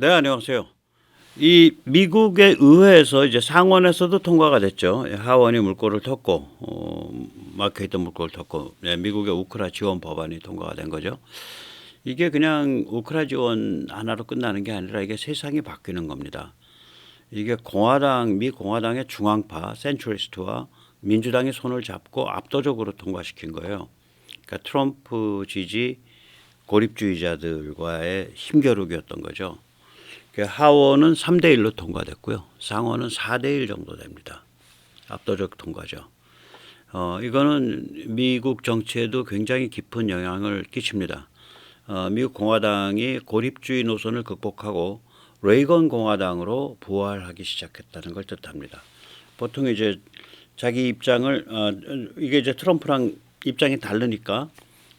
네, 안녕하세요. 이 미국의 의회에서 이제 상원에서도 통과가 됐죠. 하원이 물꼬를 텄고 막혀있던 물꼬를 텄고 미국의 우크라 지원 법안이 통과가 된 거죠. 이게 그냥 우크라 지원 하나로 끝나는 게 아니라 이게 세상이 바뀌는 겁니다. 이게 미 공화당의 중앙파 센트리스트와 민주당이 손을 잡고 압도적으로 통과시킨 거예요. 그러니까 트럼프 지지 고립주의자들과의 힘겨루기였던 거죠. 하원은 3대 1로 통과됐고요. 상원은 4대 1 정도 됩니다. 압도적 통과죠. 이거는 미국 정치에도 굉장히 깊은 영향을 끼칩니다. 미국 공화당이 고립주의 노선을 극복하고 레이건 공화당으로 부활하기 시작했다는 걸 뜻합니다. 보통 이제 자기 입장을 이게 이제 트럼프랑 입장이 다르니까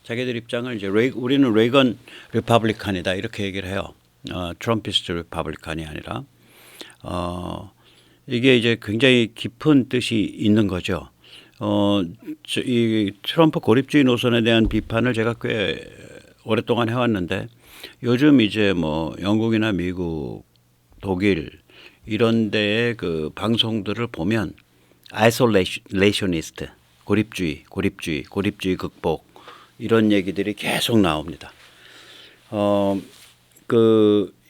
자기들 입장을 이제 우리는 레이건 리퍼블리칸이다 이렇게 얘기를 해요. 트럼피스트 리퍼블리칸이 아니라 이게 이제 굉장히 깊은 뜻이 있는 거죠. 이 트럼프 고립주의 노선에 대한 비판을 제가 꽤 오랫동안 해왔는데 요즘 이제 뭐 영국이나 미국, 독일 이런 데의 그 방송들을 보면 아이솔레이셔니스트, 고립주의 극복 이런 얘기들이 계속 나옵니다.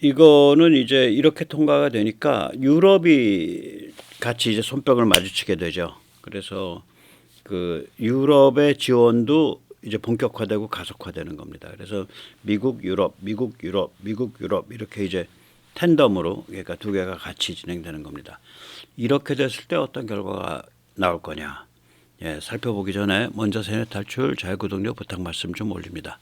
이거는 이제 이렇게 통과가 되니까 유럽이 같이 이제 손뼉을 마주치게 되죠. 그래서 그 유럽의 지원도 이제 본격화되고 가속화되는 겁니다. 그래서 미국, 유럽 이렇게 이제 텐덤으로 그러니까 두 개가 같이 진행되는 겁니다. 이렇게 됐을 때 어떤 결과가 나올 거냐. 살펴보기 전에 먼저 세뇌 탈출 자유구독료 부탁 말씀 좀 올립니다.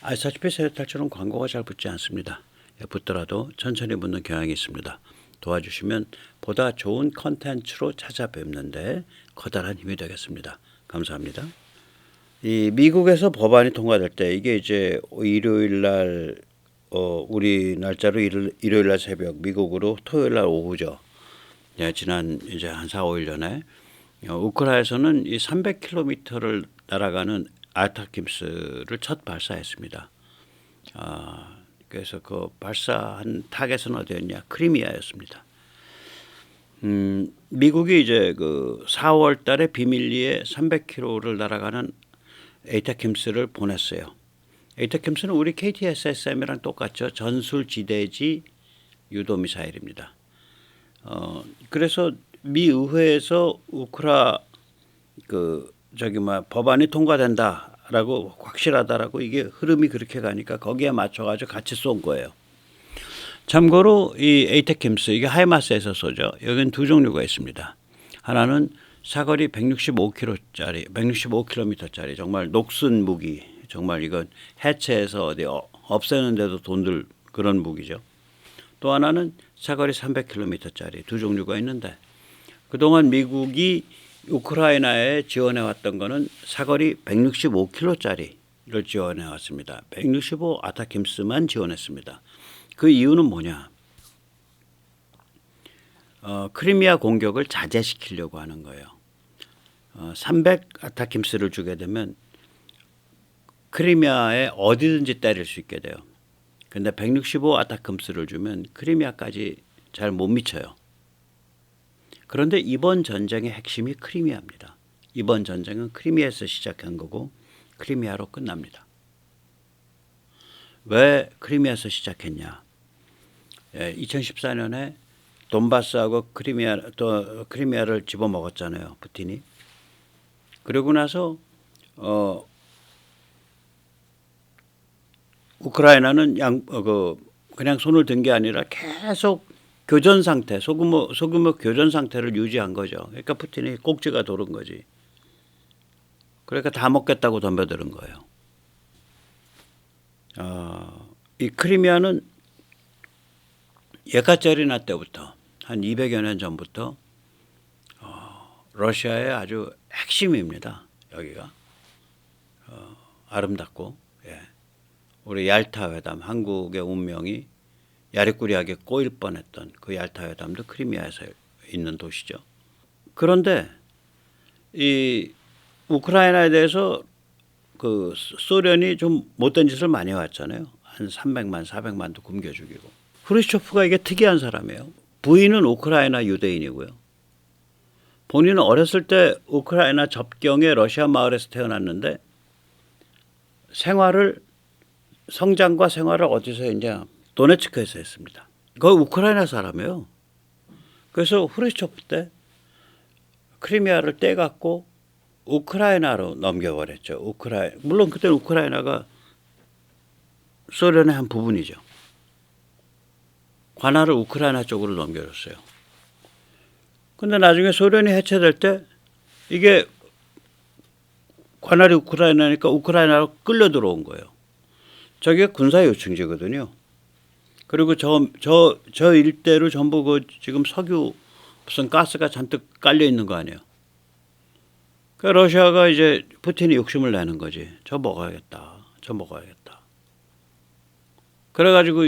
아시다시피 세뇌 탈출은 광고가 잘 붙지 않습니다. 붙더라도 천천히 붙는 경향이 있습니다. 도와주시면 보다 좋은 컨텐츠로 찾아뵙는데 커다란 힘이 되겠습니다. 감사합니다. 이 미국에서 법안이 통과될 때 이게 이제 일요일 날 우리 날짜로 일요일 날 새벽 미국으로 토요일 날 오후죠. 지난 이제 한 4, 5일 전에 우크라이나에서는 이 300km를 날아가는 아타킴스를 첫 발사했습니다. 그래서 그 발사한 타겟은 어디였냐? 크리미아였습니다. 미국이 이제 그 4월 달에 비밀리에 300km를 날아가는 에이타킴스를 보냈어요. 에이타킴스는 우리 KTSSM이랑 똑같죠. 전술지대지 유도미사일입니다. 그래서 미 의회에서 우크라 법안이 통과된다라고 확실하다라고 이게 흐름이 그렇게 가니까 거기에 맞춰가지고 같이 쏜 거예요. 참고로 이 에이타킴스 이게 하이마스에서 쏘죠. 여기는 두 종류가 있습니다. 하나는 사거리 165km짜리 정말 녹슨 무기, 정말 이건 해체해서 어디 없애는데도 돈 들 그런 무기죠. 또 하나는 사거리 300km짜리 두 종류가 있는데 그동안 미국이 우크라이나에 지원해왔던 거는 사거리 165km짜리를 지원해왔습니다. 165 아타킴스만 지원했습니다. 그 이유는 뭐냐? 크리미아 공격을 자제시키려고 하는 거예요. 300 아타킴스를 주게 되면 크리미아에 어디든지 때릴 수 있게 돼요. 근데 165 아타킴스를 주면 크리미아까지 잘 못 미쳐요. 그런데 이번 전쟁의 핵심이 크리미아입니다. 이번 전쟁은 크리미아에서 시작한 거고 크리미아로 끝납니다. 왜 크리미아에서 시작했냐? 2014년에 돈바스하고 크리미아를 집어먹었잖아요. 푸틴이. 그러고 나서 우크라이나는 그냥 손을 든 게 아니라 계속 교전 상태, 소규모 교전 상태를 유지한 거죠. 그러니까 푸틴이 꼭지가 도른 거지. 그러니까 다 먹겠다고 덤벼드는 거예요. 이 크리미아는 예카테리나 때부터 한 200여 년 전부터 러시아의 아주 핵심입니다. 여기가 아름답고 우리 얄타 회담, 한국의 운명이 야리꾸리하게 꼬일 뻔했던 그 얄타 회담도 크리미아에서 있는 도시죠. 그런데 이 우크라이나에 대해서 그 소련이 좀 못된 짓을 많이 해왔잖아요. 한 300만, 400만도 굶겨 죽이고. 후르시초프가 이게 특이한 사람이에요. 부인은 우크라이나 유대인이고요. 본인은 어렸을 때 우크라이나 접경의 러시아 마을에서 태어났는데 성장과 생활을 어디서 했냐? 도네츠크에서 했습니다. 거기 우크라이나 사람이에요. 그래서 후르시초프 때 크리미아를 떼갖고 우크라이나로 넘겨버렸죠. 물론 그때는 우크라이나가 소련의 한 부분이죠. 관할을 우크라이나 쪽으로 넘겨줬어요. 근데 나중에 소련이 해체될 때 이게 관할이 우크라이나니까 우크라이나로 끌려 들어온 거예요. 저게 군사 요충지거든요. 그리고 저 일대로 전부 그 지금 석유 무슨 가스가 잔뜩 깔려 있는 거 아니에요. 그러니까 러시아가 이제 푸틴이 욕심을 내는 거지. 저 먹어야겠다. 그래가지고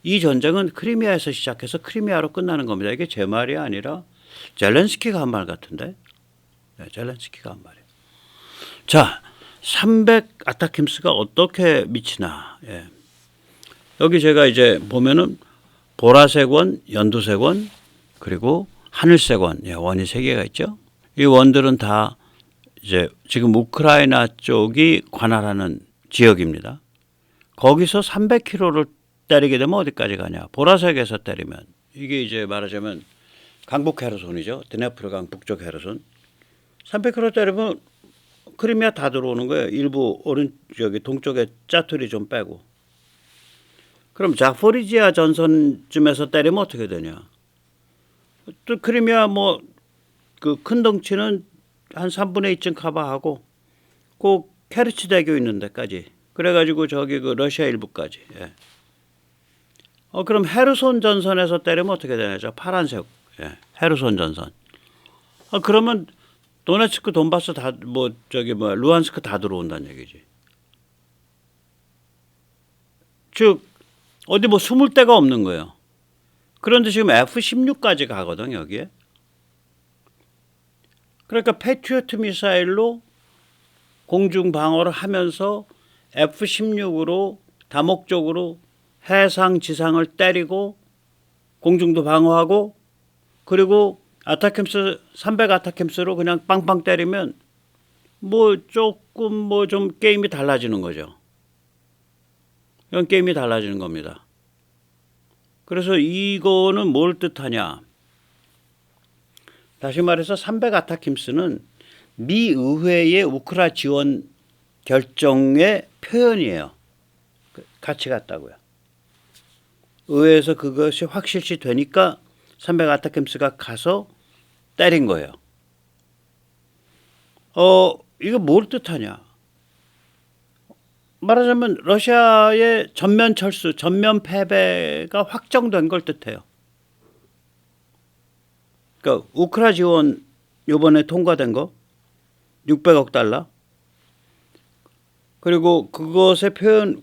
이 전쟁은 크리미아에서 시작해서 크리미아로 끝나는 겁니다. 이게 제 말이 아니라 젤렌스키가 한 말 같은데. 네, 젤렌스키가 한 말이에요. 자, 300 아타킴스가 어떻게 미치나. 예. 여기 제가 이제 보면은 보라색 원, 연두색 원, 그리고 하늘색 원, 예, 원이 3개가 있죠. 이 원들은 다 이제 지금 우크라이나 쪽이 관할하는 지역입니다. 거기서 300km를 때리게 되면 어디까지 가냐. 보라색에서 때리면 이게 이제 말하자면 강북 헤르손이죠. 드네프르강 북쪽 헤르손. 300km 때리면 크리미아 다 들어오는 거예요. 일부 동쪽에 짜투리 좀 빼고. 그럼 자포리지아 전선쯤에서 때리면 어떻게 되냐. 또 크리미아 그 큰 덩치는 한 3분의 2쯤 커버하고 꼭 케르치 대교 있는 데까지. 그래가지고 저기 그 러시아 일부까지. 예. 그럼 헤르손 전선에서 때리면 어떻게 되냐. 저 파란색. 예. 헤르손 전선. 그러면 도네츠크, 돈바스 다 루안스크 다 들어온다는 얘기지. 즉 어디 숨을 데가 없는 거예요. 그런데 지금 F-16까지 가거든 여기에. 그러니까 패트리어트 미사일로 공중 방어를 하면서 F-16으로 다목적으로 해상 지상을 때리고 공중도 방어하고 그리고 아타캠스 300 아타캠스로 그냥 빵빵 때리면 조금 좀 게임이 달라지는 거죠. 이런 게임이 달라지는 겁니다. 그래서 이거는 뭘 뜻하냐? 다시 말해서 300 아타킴스는 미 의회의 우크라 지원 결정의 표현이에요. 같이 갔다고요. 의회에서 그것이 확실시 되니까 300 아타킴스가 가서 때린 거예요. 이거 뭘 뜻하냐? 말하자면 러시아의 전면 철수, 전면 패배가 확정된 걸 뜻해요. 그러니까 우크라 지원 이번에 통과된 거 600억 달러 그리고 그것의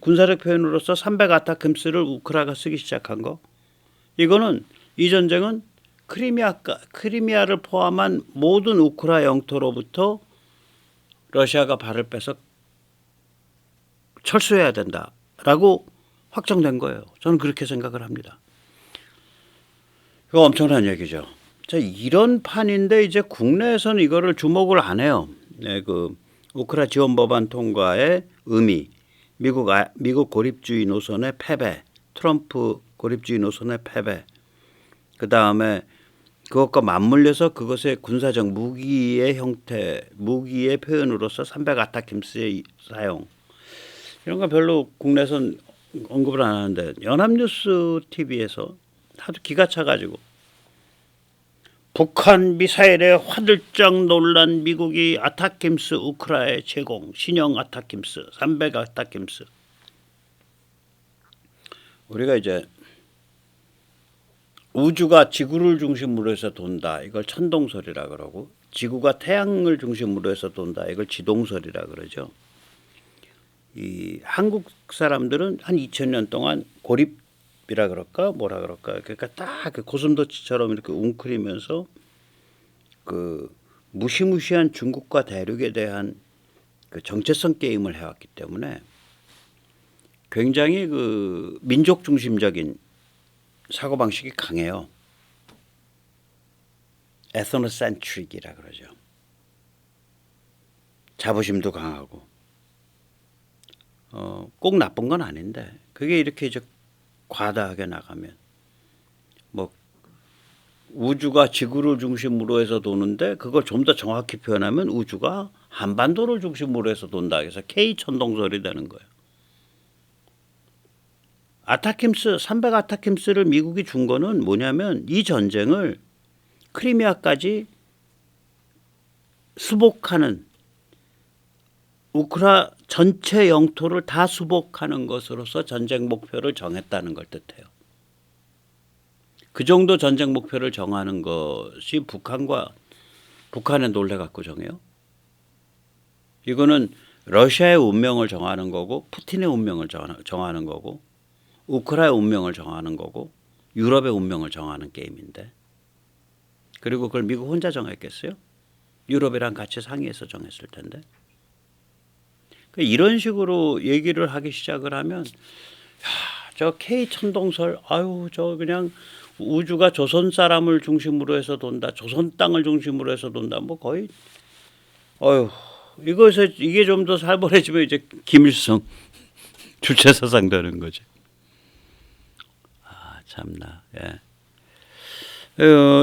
군사력 표현으로서 300 아타킴스를 우크라가 쓰기 시작한 거 이거는 이 전쟁은 크리미아를 포함한 모든 우크라 영토로부터 러시아가 발을 빼서 철수해야 된다라고 확정된 거예요. 저는 그렇게 생각을 합니다. 이거 엄청난 얘기죠. 자, 이런 판인데 이제 국내에서는 이거를 주목을 안 해요. 네, 그 우크라 지원 법안 통과의 의미, 미국 고립주의 노선의 패배, 트럼프 고립주의 노선의 패배, 그 다음에 그것과 맞물려서 그것의 군사적 무기의 형태, 무기의 표현으로서 300 아타킴스의 사용 이런 거 별로 국내에선 언급을 안 하는데 연합뉴스 TV에서 하도 기가 차가지고 북한 미사일에 화들짝 놀란 미국이 아타킴스 우크라에 제공 신형 아타킴스 300 아타킴스 우리가 이제 우주가 지구를 중심으로 해서 돈다 이걸 천동설이라 그러고 지구가 태양을 중심으로 해서 돈다 이걸 지동설이라 그러죠. 이 한국 사람들은 한 2000년 동안 고립이라 그럴까 뭐라 그럴까 그러니까 딱 그 고슴도치처럼 이렇게 웅크리면서 그 무시무시한 중국과 대륙에 대한 그 정체성 게임을 해왔기 때문에 굉장히 그 민족 중심적인 사고방식이 강해요. 에스노센트릭이라 그러죠. 자부심도 강하고 꼭 나쁜 건 아닌데 그게 이렇게 이제 과다하게 나가면 뭐 우주가 지구를 중심으로 해서 도는데 그걸 좀 더 정확히 표현하면 우주가 한반도를 중심으로 해서 돈다 해서 K 천동설이 되는 거예요. 아타킴스 300 아타킴스를 미국이 준 거는 뭐냐면 이 전쟁을 크리미아까지 수복하는 우크라 전체 영토를 다 수복하는 것으로서 전쟁 목표를 정했다는 걸 뜻해요. 그 정도 전쟁 목표를 정하는 것이 북한의 논리 갖고 정해요. 이거는 러시아의 운명을 정하는 거고 푸틴의 운명을 정하는 거고 우크라의 운명을 정하는 거고 유럽의 운명을 정하는 게임인데 그리고 그걸 미국 혼자 정했겠어요? 유럽이랑 같이 상의해서 정했을 텐데 이런 식으로 얘기를 하기 시작을 하면 저 K 천동설 아유 저 그냥 우주가 조선 사람을 중심으로 해서 돈다 조선 땅을 중심으로 해서 돈다 뭐 거의 이게 좀 더 살벌해지면 이제 김일성 주체 사상 되는 거지. 참나. 예.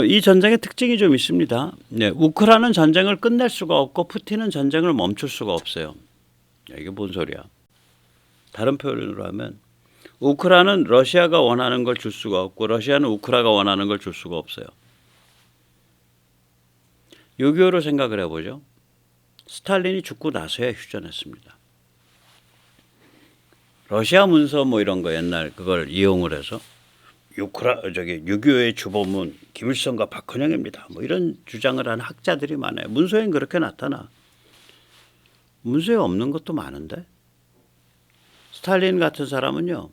이 전쟁의 특징이 좀 있습니다. 네, 우크라이나는 전쟁을 끝낼 수가 없고 푸틴은 전쟁을 멈출 수가 없어요. 이게 뭔 소리야? 다른 표현으로 하면 우크라이나는 러시아가 원하는 걸 줄 수가 없고 러시아는 우크라이나가 원하는 걸 줄 수가 없어요. 6.25로 생각을 해보죠. 스탈린이 죽고 나서야 휴전했습니다. 러시아 문서 뭐 이런 거 옛날 그걸 이용을 해서 6.25의 주범은 김일성과 박헌영입니다. 뭐 이런 주장을 하는 학자들이 많아요. 문서에는 그렇게 나타나. 문서에 없는 것도 많은데 스탈린 같은 사람은요.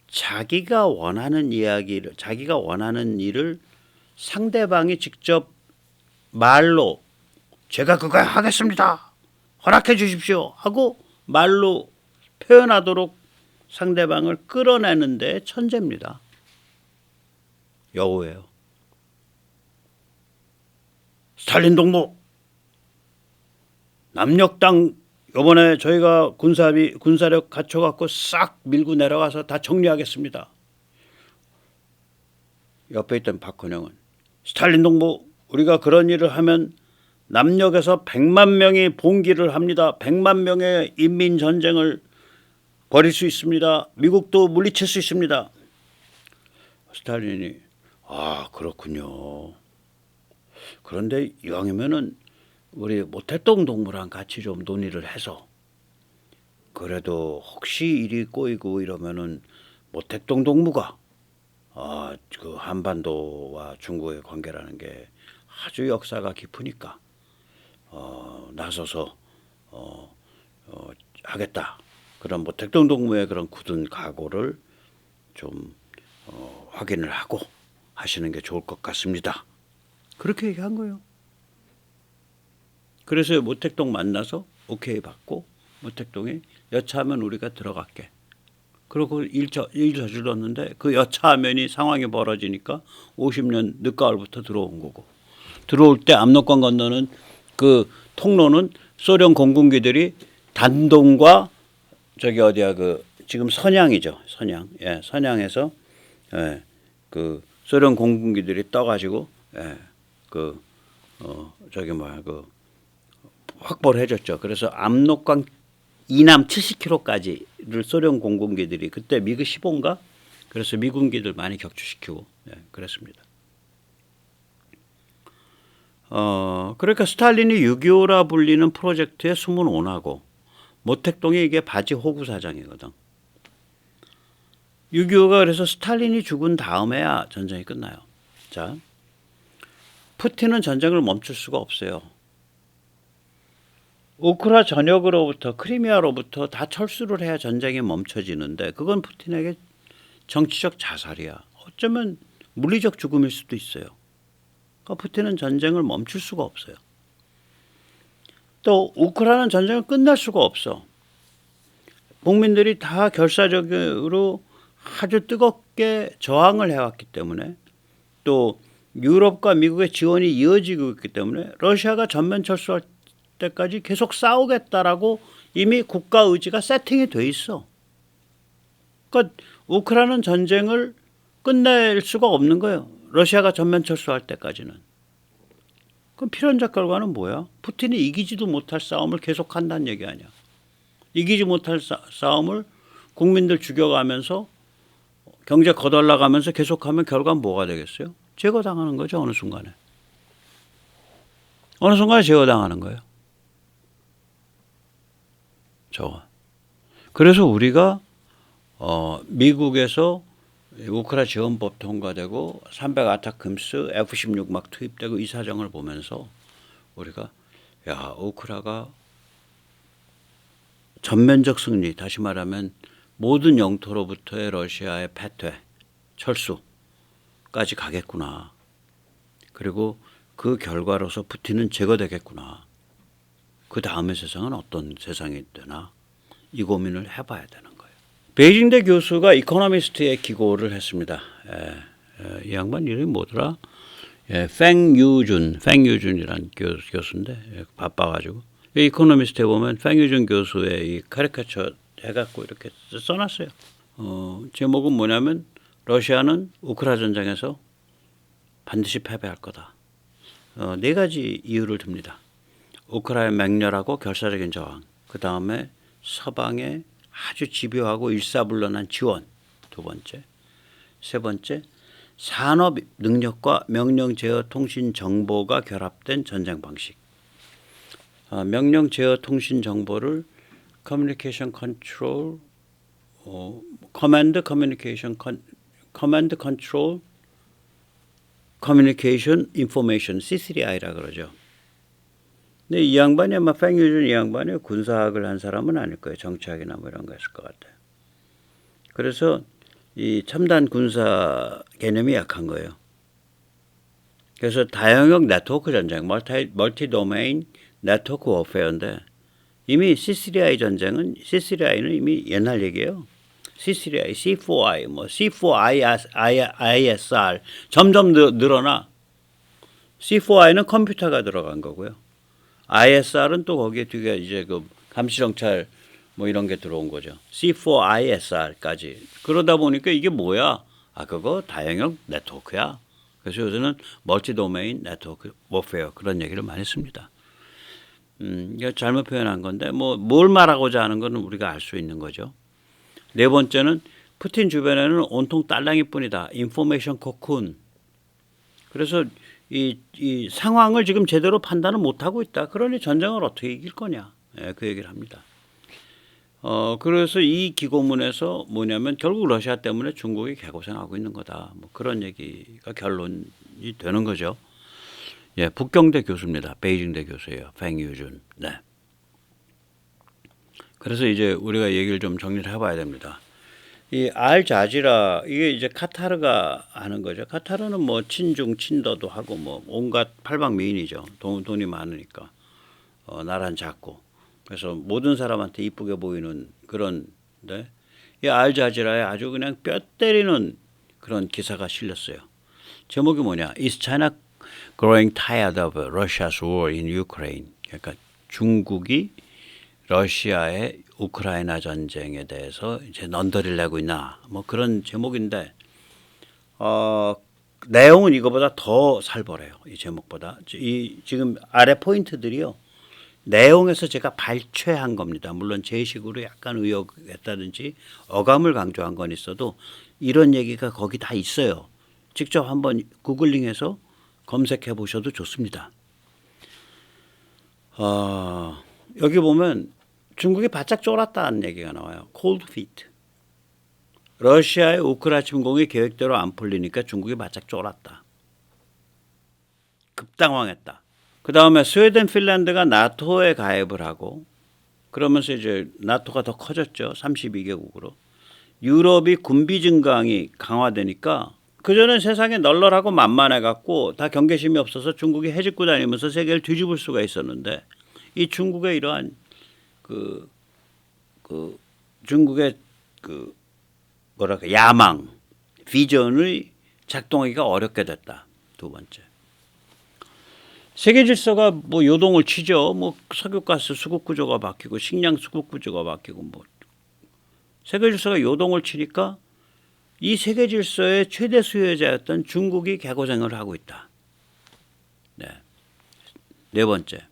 자기가 원하는 이야기를 자기가 원하는 일을 상대방이 직접 말로 제가 그거 하겠습니다. 허락해 주십시오 하고 말로 표현하도록 상대방을 끌어내는데 천재입니다. 여우예요. 스탈린 동무 남녘 이번에 저희가 군사력 갖춰갖고 싹 밀고 내려가서 다 정리하겠습니다. 옆에 있던 박헌영은 스탈린 동무 우리가 그런 일을 하면 남녘에서 100만 명이 봉기를 합니다. 100만 명의 인민전쟁을 벌일 수 있습니다. 미국도 물리칠 수 있습니다. 스탈린이 그렇군요. 그런데 이왕이면은 우리 모택동 동무랑 같이 좀 논의를 해서 그래도 혹시 일이 꼬이고 이러면은 모택동 동무가 그 한반도와 중국의 관계라는 게 아주 역사가 깊으니까 나서서 하겠다. 그런 모택동 동무의 그런 굳은 각오를 좀 확인을 하고 하시는 게 좋을 것 같습니다. 그렇게 얘기한 거예요. 그래서 모택동 만나서 오케이 받고 모택동이 여차하면 우리가 들어갈게. 그리고 일 저질렀는데 그 여차하면이 상황이 벌어지니까 50년 늦가을부터 들어온 거고 들어올 때 압록강 건너는 그 통로는 소련 공군기들이 단동과 저기 어디야 그 지금 선양이죠. 선양. 예, 선양에서 그 소련 공군기들이 떠가지고 확보를 해줬죠. 그래서 압록강 이남 70km까지를 소련 공군기들이 그때 미그 15인가 그래서 미군기들 많이 격추시키고 그랬습니다. 그러니까 스탈린이 6.25라 불리는 프로젝트에 숨은 온하고 모택동이 이게 바지 호구 사장이거든. 6.25가 그래서 스탈린이 죽은 다음에야 전쟁이 끝나요. 자, 푸틴은 전쟁을 멈출 수가 없어요. 우크라 전역으로부터 크리미아로부터 다 철수를 해야 전쟁이 멈춰지는데 그건 푸틴에게 정치적 자살이야. 어쩌면 물리적 죽음일 수도 있어요. 그러니까 푸틴은 전쟁을 멈출 수가 없어요. 또 우크라이나는 전쟁을 끝낼 수가 없어. 국민들이 다 결사적으로 아주 뜨겁게 저항을 해왔기 때문에 또 유럽과 미국의 지원이 이어지고 있기 때문에 러시아가 전면 철수할 때까지 계속 싸우겠다라고 이미 국가 의지가 세팅이 돼 있어. 그러니까 우크라이나 전쟁을 끝낼 수가 없는 거예요. 러시아가 전면 철수할 때까지는. 그럼 필연적 결과는 뭐야? 푸틴이 이기지도 못할 싸움을 계속한다는 얘기 아니야. 이기지 못할 싸움을 국민들 죽여가면서 경제 거덜나가면서 계속하면 결과는 뭐가 되겠어요? 제거당하는 거죠. 어느 순간에. 어느 순간에 제거당하는 거예요. 저거. 그래서 우리가 미국에서 우크라 지원법 통과되고 300 아타크림스 F-16 막 투입되고 이 사정을 보면서 우리가 야 우크라가 전면적 승리, 다시 말하면 모든 영토로부터의 러시아의 패퇴, 철수까지 가겠구나. 그리고 그 결과로서 푸틴은 제거되겠구나. 그 다음의 세상은 어떤 세상이 되나 이 고민을 해봐야 되는 거예요. 베이징대 교수가 이코노미스트에 기고를 했습니다. 이 양반 이름이 뭐더라? 팽유준이라는 교수인데 바빠가지고 이코노미스트에 보면 팽유준 교수의 이 카리카처 해갖고 이렇게 써놨어요. 제목은 뭐냐면 러시아는 우크라이나 전쟁에서 반드시 패배할 거다. 네 가지 이유를 듭니다. 우크라이나 맹렬하고 결사적인 저항, 그 다음에 서방의 아주 집요하고 일사불란한 지원, 두 번째, 세 번째, 산업 능력과 명령 제어 통신 정보가 결합된 전쟁 방식. 명령 제어 통신 정보를 커뮤니케이션 컨트롤, 커맨드 컨트롤 커뮤니케이션 인포메이션 C3I라 그러죠. 근데 이 양반이 아마 팽유준 이 양반이 군사학을 한 사람은 아닐 거예요. 정치학이나 뭐 이런 거 했을 것 같아요. 그래서 이 첨단 군사 개념이 약한 거예요. 그래서 다영역 네트워크 전쟁, 멀티 도메인 네트워크 워페어인데 이미 C3I 전쟁은 C3I는 이미 옛날 얘기예요. C3I, C4I, 뭐 C4ISR 점점 늘어나. C4I는 컴퓨터가 들어간 거고요. ISR은 또 거기에 뒤에 이제 그 감시정찰 뭐 이런 게 들어온 거죠. C4ISR까지. 그러다 보니까 이게 뭐야? 그거 다영역 네트워크야. 그래서 요새는 멀티 도메인 네트워크 워페어 그런 얘기를 많이 씁니다. 이거 잘못 표현한 건데 뭘 말하고자 하는 거는 우리가 알 수 있는 거죠. 네 번째는 푸틴 주변에는 온통 딸랑이뿐이다. 인포메이션 코쿤. 그래서 이 상황을 지금 제대로 판단을 못하고 있다. 그러니 전쟁을 어떻게 이길 거냐. 그 얘기를 합니다. 그래서 이 기고문에서 뭐냐면 결국 러시아 때문에 중국이 개고생하고 있는 거다. 뭐 그런 얘기가 결론이 되는 거죠. 북경대 교수입니다. 베이징대 교수예요. 팽유준. 네. 그래서 이제 우리가 얘기를 좀 정리를 해봐야 됩니다. 이 알자지라 이게 이제 카타르가 하는 거죠. 카타르는 뭐 친중 친더도 하고 뭐 온갖 팔방미인이죠. 돈이 많으니까 나라는 작고 그래서 모든 사람한테 이쁘게 보이는 그런데 이 알자지라에 아주 그냥 뼈 때리는 그런 기사가 실렸어요. 제목이 뭐냐? Is China growing tired of Russia's war in Ukraine? 그러니까 중국이 러시아의 우크라이나 전쟁에 대해서 이제 넌더리를 내고 있나 뭐 그런 제목인데 내용은 이거보다 더 살벌해요. 이 제목보다. 이 지금 아래 포인트들이요. 내용에서 제가 발췌한 겁니다. 물론 제 식으로 약간 의역했다든지 어감을 강조한 건 있어도 이런 얘기가 거기 다 있어요. 직접 한번 구글링해서 검색해 보셔도 좋습니다. 여기 보면 중국이 바짝 쫄았다는 얘기가 나와요. cold feet. 러시아의 우크라이나 침공이 계획대로 안 풀리니까 중국이 바짝 쫄았다. 급당황했다. 그 다음에 스웨덴, 핀란드가 나토에 가입을 하고 그러면서 이제 나토가 더 커졌죠. 32개국으로. 유럽이 군비 증강이 강화되니까 그전엔 세상에 널널하고 만만해갖고 다 경계심이 없어서 중국이 해집고 다니면서 세계를 뒤집을 수가 있었는데 이 중국의 이러한 중국의 뭐랄까 야망, 비전의 작동하기가 어렵게 됐다. 두 번째. 세계 질서가 뭐 요동을 치죠. 뭐 석유가스 수급 구조가 바뀌고 식량 수급 구조가 바뀌고 뭐 세계 질서가 요동을 치니까 이 세계 질서의 최대 수혜자였던 중국이 개고생을 하고 있다. 네. 네 번째.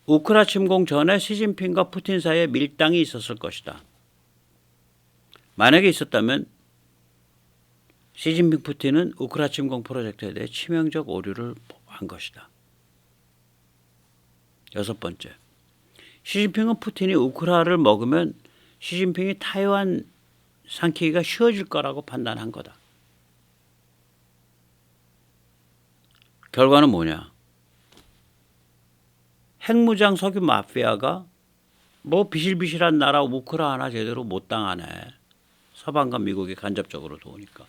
우크라 침공 전에 시진핑과 푸틴 사이에 밀당이 있었을 것이다. 만약에 있었다면 시진핑 푸틴은 우크라 침공 프로젝트에 대해 치명적 오류를 한 것이다. 여섯 번째. 시진핑은 푸틴이 우크라를 먹으면 시진핑이 타이완 삼키기가 쉬워질 거라고 판단한 거다. 결과는 뭐냐? 핵무장 석유 마피아가 뭐 비실비실한 나라 우크라 하나 제대로 못 당하네. 서방과 미국이 간접적으로 도우니까.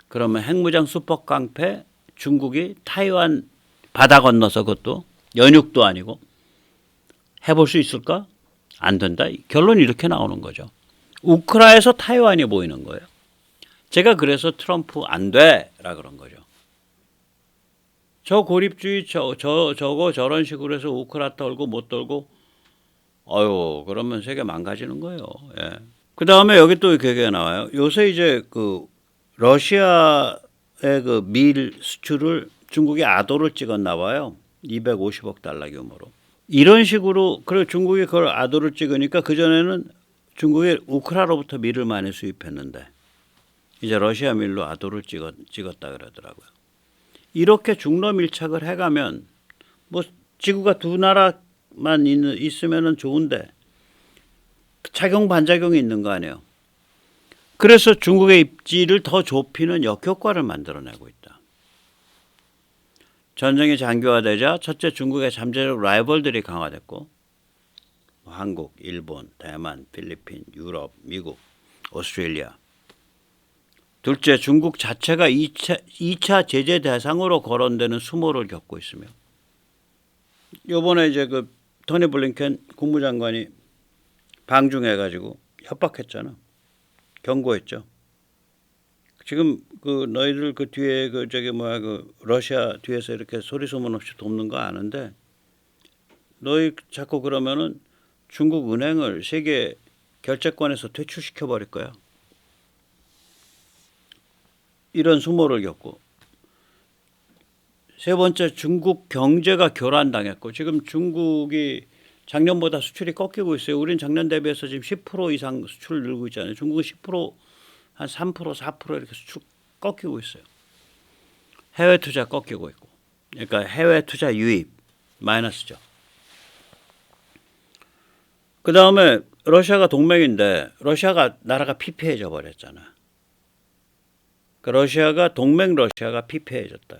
그러면 핵무장 수퍼 깡패 중국이 타이완 바다 건너서 그것도 연육도 아니고 해볼 수 있을까? 안 된다. 결론이 이렇게 나오는 거죠. 우크라에서 타이완이 보이는 거예요. 제가 그래서 트럼프 안 돼라 그런 거죠. 저 고립주의 저거 저런 식으로 해서 우크라 떨고 못 떨고 그러면 세계 망가지는 거예요. 예. 그다음에 여기 또 얘기가 나와요. 요새 이제 그 러시아의 그 밀 수출을 중국이 아도를 찍었나 봐요. 250억 달러 규모로. 이런 식으로 그리고 중국이 그걸 아도를 찍으니까 그전에는 중국이 우크라로부터 밀을 많이 수입했는데 이제 러시아 밀로 아도를 찍었다 그러더라고요. 이렇게 중러 밀착을 해가면 뭐 지구가 두 나라만 있으면은 좋은데 작용 반작용이 있는 거 아니에요. 그래서 중국의 입지를 더 좁히는 역효과를 만들어내고 있다. 전쟁이 장기화되자 첫째 중국의 잠재적 라이벌들이 강화됐고 한국, 일본, 대만, 필리핀, 유럽, 미국, 오스트레일리아. 둘째 중국 자체가 2차 제재 대상으로 거론되는 수모를 겪고 있으며 요번에 이제 그 토니 블링컨 국무장관이 방중해가지고 협박했잖아. 경고했죠. 지금 그 너희들 그 뒤에 그 러시아 뒤에서 이렇게 소리 소문 없이 돕는 거 아는데 너희 자꾸 그러면은 중국 은행을 세계 결제권에서 퇴출시켜 버릴 거야. 이런 수모를 겪고 세 번째 중국 경제가 교란당했고 지금 중국이 작년보다 수출이 꺾이고 있어요. 우린 작년 대비해서 지금 10% 이상 수출을 늘고 있잖아요. 중국은 10%, 한 3%, 4% 이렇게 수출 꺾이고 있어요. 해외 투자 꺾이고 있고. 그러니까 해외 투자 유입 마이너스죠. 그 다음에 러시아가 동맹인데 러시아가 나라가 피폐해져 버렸잖아. 그 러시아가 동맹 러시아가 피폐해졌다.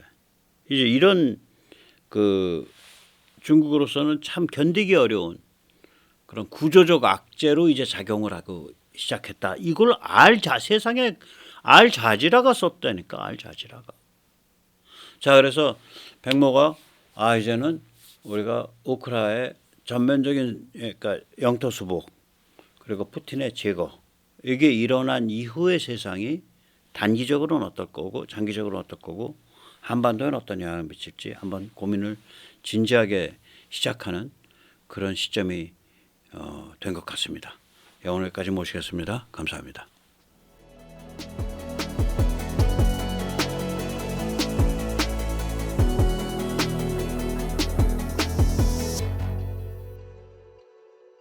이제 이런 그 중국으로서는 참 견디기 어려운 그런 구조적 악재로 이제 작용을 하고 시작했다. 이걸 세상에 알자지라가 썼다니까. 알자지라가. 자 그래서 백모가 이제는 우리가 우크라이나의 전면적인 그러니까 영토 수복 그리고 푸틴의 제거 이게 일어난 이후의 세상이 단기적으로는 어떨 거고 장기적으로는 어떨 거고 한반도에 어떤 영향을 미칠지 한번 고민을 진지하게 시작하는 그런 시점이 된 것 같습니다. 오늘까지 모시겠습니다. 감사합니다.